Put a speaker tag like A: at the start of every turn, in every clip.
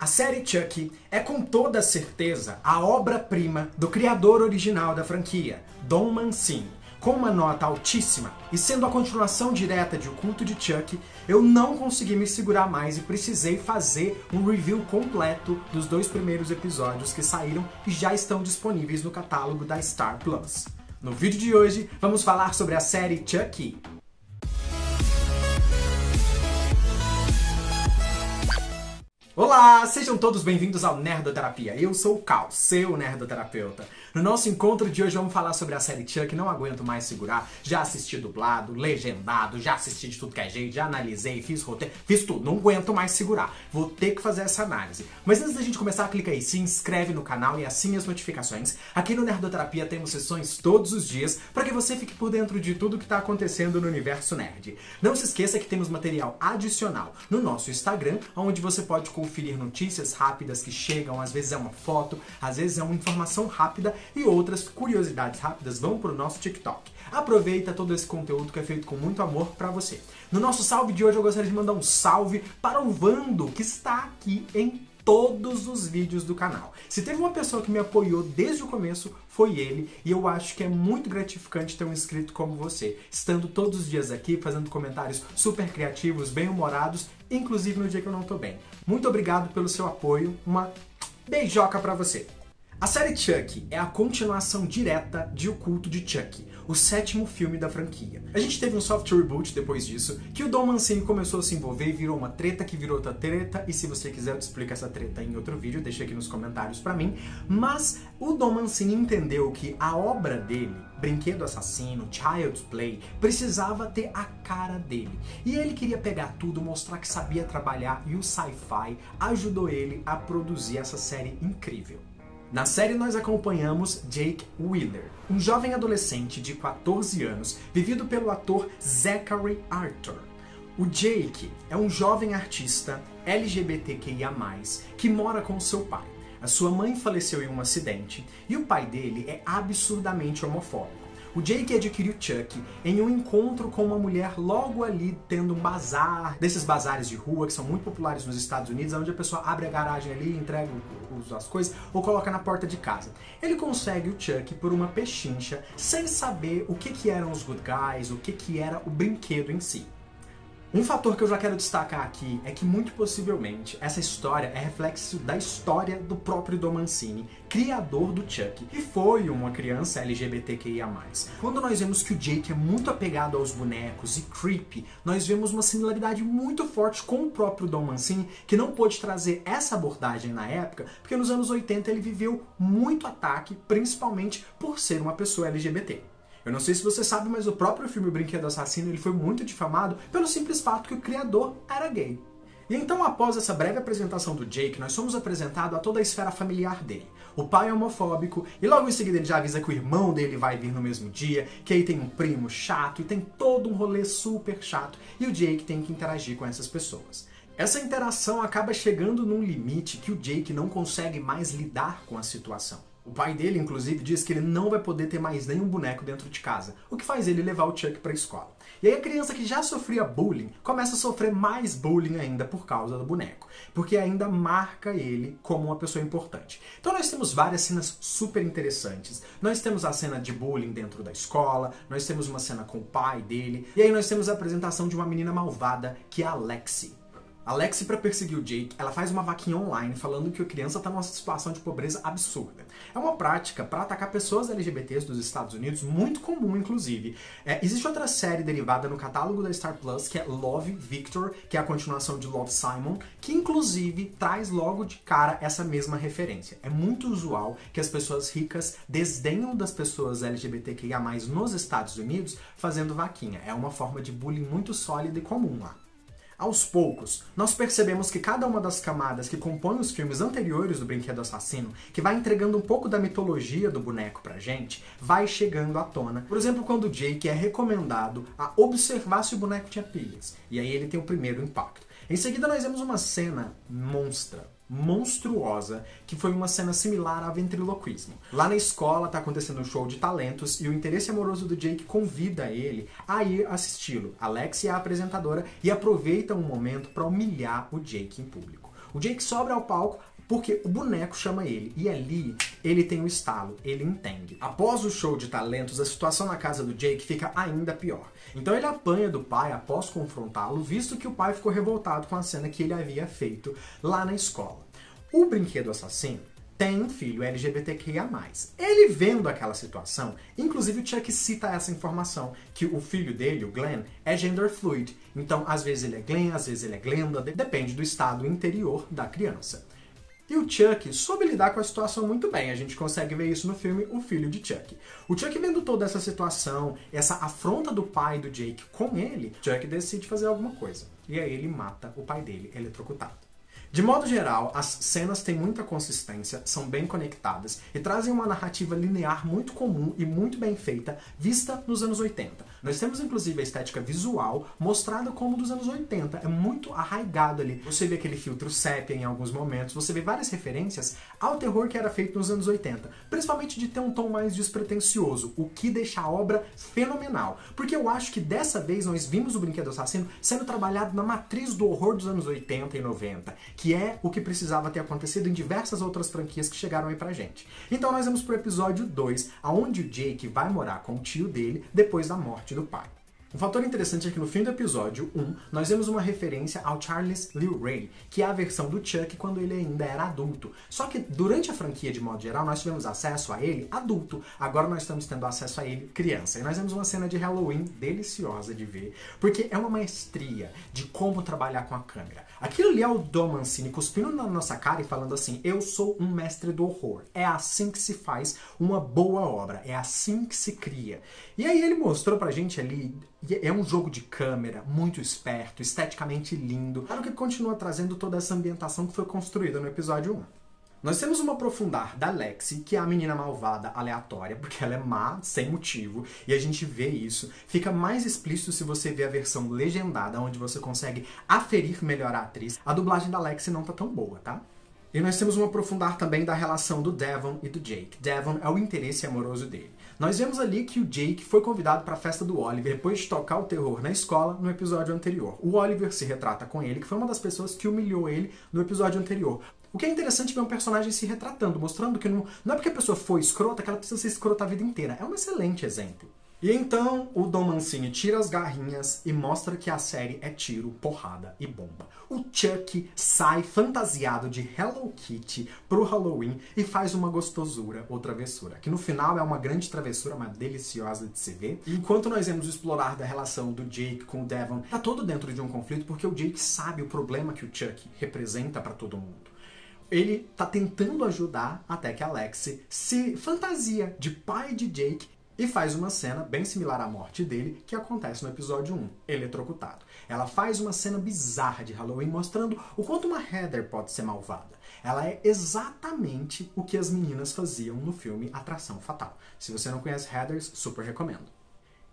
A: A série Chucky é com toda certeza a obra-prima do criador original da franquia, Don Mancini. Com uma nota altíssima e sendo a continuação direta de O Culto de Chucky, eu não consegui me segurar mais e precisei fazer um review completo dos 2 primeiros episódios que saíram e já estão disponíveis no catálogo da Star Plus. No vídeo de hoje, vamos falar sobre a série Chucky. Olá, sejam todos bem-vindos ao Nerdoterapia. Eu sou o Cal, seu nerdoterapeuta. No nosso encontro de hoje vamos falar sobre a série Chucky, não aguento mais segurar. Já assisti dublado, legendado, já assisti de tudo que é jeito, já analisei, fiz roteiro, fiz tudo. Não aguento mais segurar. Vou ter que fazer essa análise. Mas antes da gente começar, clica aí, se inscreve no canal e assine as notificações. Aqui no Nerdoterapia temos sessões todos os dias para que você fique por dentro de tudo que está acontecendo no universo nerd. Não se esqueça que temos material adicional no nosso Instagram, onde você pode conferir notícias rápidas que chegam, às vezes é uma foto, às vezes é uma informação rápida e outras curiosidades rápidas vão para o nosso TikTok. Aproveita todo esse conteúdo que é feito com muito amor para você. No nosso salve de hoje eu gostaria de mandar um salve para o Vando, que está aqui em todos os vídeos do canal. Se teve uma pessoa que me apoiou desde o começo, foi ele, e eu acho que é muito gratificante ter um inscrito como você, estando todos os dias aqui, fazendo comentários super criativos, bem-humorados, inclusive no dia que eu não tô bem. Muito obrigado pelo seu apoio, uma beijoca pra você! A série Chucky é a continuação direta de O Culto de Chucky, o 7º filme da franquia. A gente teve um soft reboot depois disso, que o Don Mancini começou a se envolver e virou uma treta que virou outra treta, e se você quiser eu te explico essa treta em outro vídeo, deixa aqui nos comentários pra mim, mas o Don Mancini entendeu que a obra dele, Brinquedo Assassino, Child's Play, precisava ter a cara dele. E ele queria pegar tudo, mostrar que sabia trabalhar, e o sci-fi ajudou ele a produzir essa série incrível. Na série nós acompanhamos Jake Wheeler, um jovem adolescente de 14 anos, vivido pelo ator Zachary Arthur. O Jake é um jovem artista LGBTQIA+, que mora com seu pai. A sua mãe faleceu em um acidente e o pai dele é absurdamente homofóbico. O Jake adquiriu Chucky em um encontro com uma mulher logo ali tendo um bazar, desses bazares de rua que são muito populares nos Estados Unidos, onde a pessoa abre a garagem ali, entrega as coisas ou coloca na porta de casa. Ele consegue o Chucky por uma pechincha, sem saber o que eram os good guys, o que era o brinquedo em si. Um fator que eu já quero destacar aqui é que, muito possivelmente, essa história é reflexo da história do próprio Don Mancini, criador do Chucky, que foi uma criança LGBTQIA+. Quando nós vemos que o Jake é muito apegado aos bonecos e creepy, nós vemos uma similaridade muito forte com o próprio Don Mancini, que não pôde trazer essa abordagem na época, porque nos anos 80 ele viveu muito ataque, principalmente por ser uma pessoa LGBT. Eu não sei se você sabe, mas o próprio filme Brinquedo Assassino ele foi muito difamado pelo simples fato que o criador era gay. E então, após essa breve apresentação do Jake, nós somos apresentados a toda a esfera familiar dele. O pai é homofóbico, e logo em seguida ele já avisa que o irmão dele vai vir no mesmo dia, que aí tem um primo chato, e tem todo um rolê super chato, e o Jake tem que interagir com essas pessoas. Essa interação acaba chegando num limite que o Jake não consegue mais lidar com a situação. O pai dele, inclusive, diz que ele não vai poder ter mais nenhum boneco dentro de casa, o que faz ele levar o Chuck para a escola. E aí a criança que já sofria bullying começa a sofrer mais bullying ainda por causa do boneco, porque ainda marca ele como uma pessoa importante. Então nós temos várias cenas super interessantes. Nós temos a cena de bullying dentro da escola, nós temos uma cena com o pai dele, e aí nós temos a apresentação de uma menina malvada, que é a Lexi. A Lexi, para perseguir o Jake, ela faz uma vaquinha online falando que a criança está numa situação de pobreza absurda. É uma prática para atacar pessoas LGBTs dos Estados Unidos, muito comum, inclusive. Existe outra série derivada no catálogo da Star Plus, que é Love, Victor, que é a continuação de Love, Simon, que inclusive traz logo de cara essa mesma referência. É muito usual que as pessoas ricas desdenham das pessoas LGBTQIA+, nos Estados Unidos, fazendo vaquinha. É uma forma de bullying muito sólida e comum lá. Aos poucos, nós percebemos que cada uma das camadas que compõem os filmes anteriores do Brinquedo Assassino, que vai entregando um pouco da mitologia do boneco pra gente, vai chegando à tona. Por exemplo, quando o Jake é recomendado a observar se o boneco tinha pilhas, e aí ele tem o primeiro impacto. Em seguida nós vemos uma cena monstruosa, que foi uma cena similar a ventriloquismo. Lá na escola tá acontecendo um show de talentos e o interesse amoroso do Jake convida ele a ir assisti-lo. Alex é a apresentadora e aproveita um momento para humilhar o Jake em público. O Jake sobe ao palco porque o boneco chama ele, e ali ele tem um estalo, ele entende. Após o show de talentos, a situação na casa do Jake fica ainda pior. Então ele apanha do pai após confrontá-lo, visto que o pai ficou revoltado com a cena que ele havia feito lá na escola. O brinquedo assassino tem um filho LGBTQIA+. Ele vendo aquela situação, inclusive o Chuck cita essa informação, que o filho dele, o Glenn, é gender fluid. Então, às vezes ele é Glenn, às vezes ele é Glenda, depende do estado interior da criança. E o Chuck soube lidar com a situação muito bem. A gente consegue ver isso no filme O Filho de Chuck. O Chuck vendo toda essa situação, essa afronta do pai do Jake com ele, Chuck decide fazer alguma coisa. E aí ele mata o pai dele eletrocutado. De modo geral, as cenas têm muita consistência, são bem conectadas e trazem uma narrativa linear muito comum e muito bem feita, vista nos anos 80. Nós temos inclusive a estética visual mostrada como dos anos 80, é muito arraigado ali. Você vê aquele filtro sépia em alguns momentos, você vê várias referências ao terror que era feito nos anos 80, principalmente de ter um tom mais despretensioso, o que deixa a obra fenomenal. Porque eu acho que dessa vez nós vimos o Brinquedo Assassino sendo trabalhado na matriz do horror dos anos 80 e 90, que é o que precisava ter acontecido em diversas outras franquias que chegaram aí pra gente. Então nós vamos pro episódio 2, onde o Jake vai morar com o tio dele depois da morte do pai. Um fator interessante é que no fim do episódio 1, nós vemos uma referência ao Charles Lee Ray, que é a versão do Chuck quando ele ainda era adulto. Só que durante a franquia, de modo geral, nós tivemos acesso a ele adulto. Agora nós estamos tendo acesso a ele criança. E nós vemos uma cena de Halloween deliciosa de ver, porque é uma maestria de como trabalhar com a câmera. Aquilo ali é o Don Mancini cuspindo na nossa cara e falando assim: eu sou um mestre do horror. É assim que se faz uma boa obra. É assim que se cria. E aí ele mostrou pra gente ali. É um jogo de câmera muito esperto, esteticamente lindo. Claro que continua trazendo toda essa ambientação que foi construída no episódio 1. Nós temos um aprofundar da Lexi, que é a menina malvada aleatória, porque ela é má sem motivo, e a gente vê isso. Fica mais explícito se você vê a versão legendada, onde você consegue aferir melhor a atriz. A dublagem da Lexi não tá tão boa, tá? E nós temos um aprofundar também da relação do Devon e do Jake. Devon é o interesse amoroso dele. Nós vemos ali que o Jake foi convidado para a festa do Oliver depois de tocar o terror na escola no episódio anterior. O Oliver se retrata com ele, que foi uma das pessoas que humilhou ele no episódio anterior. O que é interessante ver um personagem se retratando, mostrando que não é porque a pessoa foi escrota que ela precisa ser escrota a vida inteira. É um excelente exemplo. E então o Don Mancini tira as garrinhas e mostra que a série é tiro, porrada e bomba. O Chuck sai fantasiado de Hello Kitty pro Halloween e faz uma gostosura ou travessura, que no final é uma grande travessura, mas deliciosa de se ver. E enquanto nós vamos explorar da relação do Jake com o Devon, tá todo dentro de um conflito porque o Jake sabe o problema que o Chuck representa para todo mundo. Ele tá tentando ajudar até que a Lexi se fantasia de pai de Jake e faz uma cena bem similar à morte dele, que acontece no episódio 1, eletrocutado. Ela faz uma cena bizarra de Halloween mostrando o quanto uma Heather pode ser malvada. Ela é exatamente o que as meninas faziam no filme Atração Fatal. Se você não conhece Heathers, super recomendo.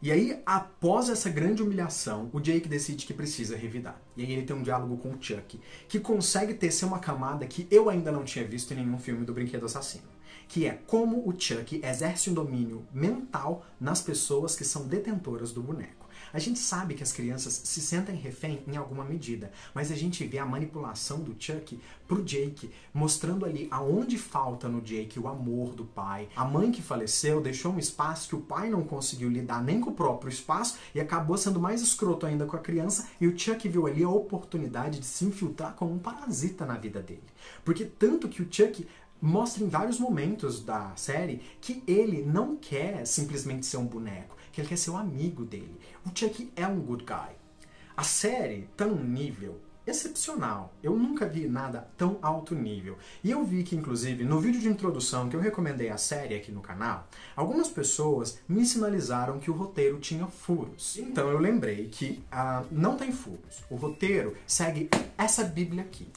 A: E aí, após essa grande humilhação, o Jake decide que precisa revidar. E aí ele tem um diálogo com o Chuck, que consegue tecer uma camada que eu ainda não tinha visto em nenhum filme do Brinquedo Assassino. Que é como o Chuck exerce um domínio mental nas pessoas que são detentoras do boneco. A gente sabe que as crianças se sentem refém em alguma medida, mas a gente vê a manipulação do Chuck pro Jake, mostrando ali aonde falta no Jake o amor do pai. A mãe que faleceu deixou um espaço que o pai não conseguiu lidar nem com o próprio espaço e acabou sendo mais escroto ainda com a criança, e o Chuck viu ali a oportunidade de se infiltrar como um parasita na vida dele. Porque tanto que o Chuck mostra em vários momentos da série que ele não quer simplesmente ser um boneco, que ele quer ser o amigo dele. O Chuck é um good guy. A série tá num nível excepcional. Eu nunca vi nada tão alto nível. E eu vi que, inclusive, no vídeo de introdução que eu recomendei a série aqui no canal, algumas pessoas me sinalizaram que o roteiro tinha furos. Então eu lembrei que não tem furos. O roteiro segue essa bíblia aqui.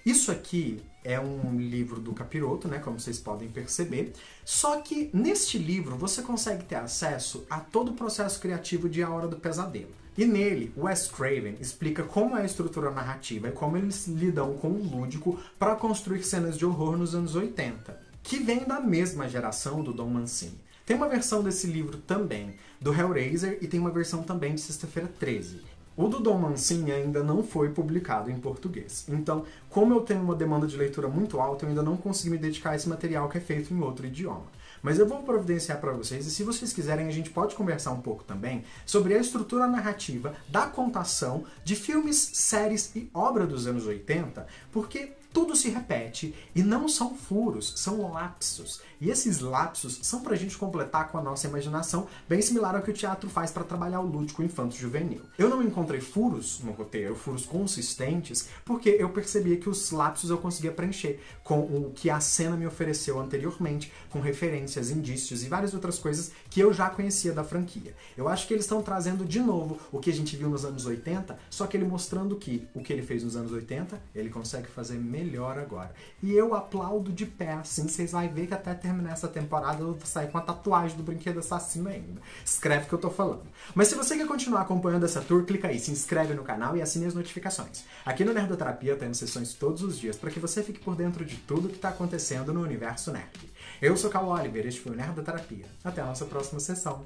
A: Isso aqui é um livro do Capiroto, né, como vocês podem perceber, só que neste livro você consegue ter acesso a todo o processo criativo de A Hora do Pesadelo. E nele, Wes Craven explica como é a estrutura narrativa e como eles lidam com o lúdico para construir cenas de horror nos anos 80, que vem da mesma geração do Don Mancini. Tem uma versão desse livro também do Hellraiser e tem uma versão também de Sexta-feira 13. O do Dom Mancini ainda não foi publicado em português. Então, como eu tenho uma demanda de leitura muito alta, eu ainda não consegui me dedicar a esse material que é feito em outro idioma. Mas eu vou providenciar para vocês, e se vocês quiserem, a gente pode conversar um pouco também sobre a estrutura narrativa da contação de filmes, séries e obra dos anos 80, porque tudo se repete e não são furos, são lapsos. E esses lapsos são pra gente completar com a nossa imaginação, bem similar ao que o teatro faz para trabalhar o lúdico infanto-juvenil. Eu não encontrei furos no roteiro, furos consistentes, porque eu percebia que os lapsos eu conseguia preencher com o que a cena me ofereceu anteriormente, com referências, indícios e várias outras coisas que eu já conhecia da franquia. Eu acho que eles estão trazendo de novo o que a gente viu nos anos 80, só que ele mostrando que o que ele fez nos anos 80, ele consegue fazer melhor agora. E eu aplaudo de pé, assim, vocês vão ver que até terminar essa temporada eu vou sair com a tatuagem do brinquedo assassino ainda. Escreve o que eu tô falando. Mas se você quer continuar acompanhando essa tour, clica aí, se inscreve no canal e assine as notificações. Aqui no Nerdoterapia temos sessões todos os dias para que você fique por dentro de tudo que tá acontecendo no universo nerd. Eu sou Cal Oliver, este foi o Nerdoterapia. Até a nossa próxima sessão.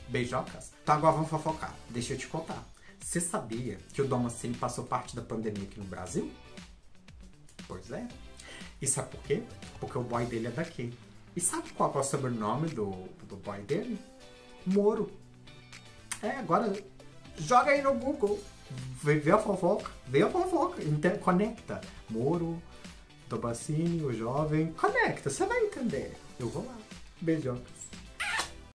A: Beijocas. Tá, agora vamos fofocar. Deixa eu te contar. Você sabia que o Dom Mancini passou parte da pandemia aqui no Brasil? Pois é. E sabe por quê? Porque o boy dele é daqui. E sabe qual é o sobrenome do boy dele? Moro. É, agora joga aí no Google. Vê a fofoca. Vê a fofoca. Conecta. Moro, Dom Mancini, o jovem. Conecta, você vai entender. Eu vou lá. Beijocas.